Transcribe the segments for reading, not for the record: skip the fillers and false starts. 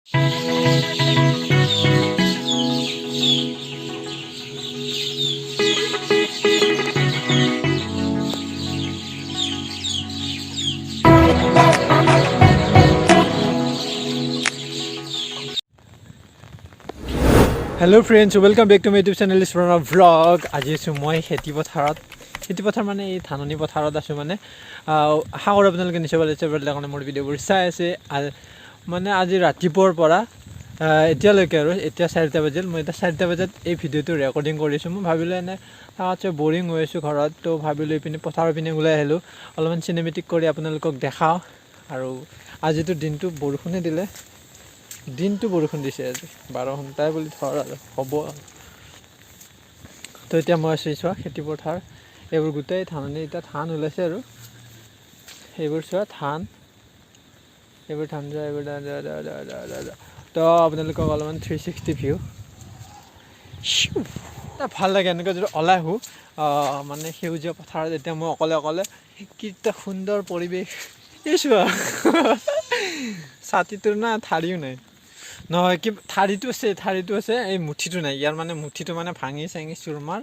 Hello friends, welcome back to my YouTube channel. It's Pranab'S vlog. আজি আছো মই খেতি পথাৰ মানে এই ধাননি পথাৰত আছো মানে আশা কৰোঁ আপোনালোকে নিশ্চয় ভাল পাইছে কাৰণে মোৰ ভিডিঅ'বোৰ চাই আছে মানে আজি ৰাতিপুৱাৰ পৰা এতিয়ালৈকে আৰু এতিয়া 4টা বাজিল মই এটা 4টা বজাত এই ভিডিঅ'টো ৰেকৰ্ডিং কৰিছো মই ভাবিলো এনে তাতে বৰিং হৈ আছো ঘৰত তো ভাবিলো ইপিনে পথাৰৰ পিনে ওলাই আহিলো অলপমান চিনেমেটিক কৰি আপোনালোকক দেখাও আৰু আজিটো দিনটো বৰষুণে দিলে দিনটো বৰষুণ দিছে আজি 12 ঘণ্টাই বুলি ধৰ আৰু হ'ব তো এতিয়া মই আছো চোৱা খেতি পথাৰ এইবোৰ গোটেই ধাননি এটা ধান ওলাইছে আৰু এইবোৰ চোৱা ধান এইবোৰ ধান যায় এইবোৰ তো আপোনালোকক অলপমান 360 ভিউ ভাল লাগে এনেকৈ যদি ওলাই আহোঁ মানে সেউজীয়া পথাৰত এতিয়া মই অকলে কি এটা সুন্দৰ পৰিৱেশ এই চোৱা ছাতিটোৰ না ঠাৰিও নাই নহয় কি ঠাৰিটো আছে এই মুঠিটো নাই ইয়াৰ মানে মুঠিটো মানে ভাঙি চাঙি চুৰমাৰ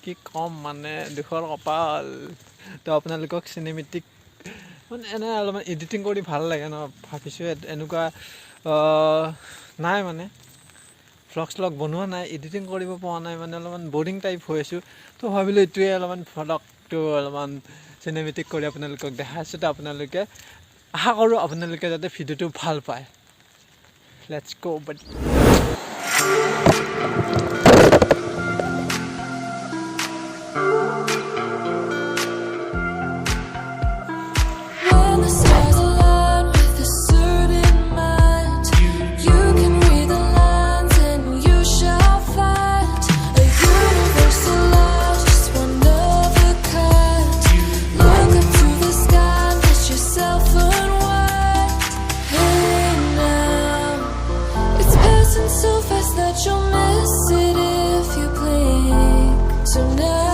কি কম মানে দুখৰ কপাল তো আপোনালোকক চিনেমেটিক মানে এনে অলপমান এডিটিং কৰি ভাল লাগে ন ভাবিছোঁ এনেকুৱা নাই মানে ভ্লগ বনোৱা নাই এডিটিং কৰিব পৰা নাই মানে অলপমান বৰিং টাইপ হৈ আছোঁ তো ভাবিলোঁ এইটোৱে অলপমান ভ্লগটো অলপমান চিনেমেটিক কৰি আপোনালোকক দেখাইছোঁ তো আপোনালোকে আশা কৰোঁ আপোনালোকে যাতে ভিডিঅ'টো ভাল পায় Let's go, buddy. When the stars align with a certain mind, you can read the lines and you shall find a universal law, just one of a kind. Look up to the sky and get yourself unwind. Hey now, it's passing so fast that you'll miss it if you blink. So now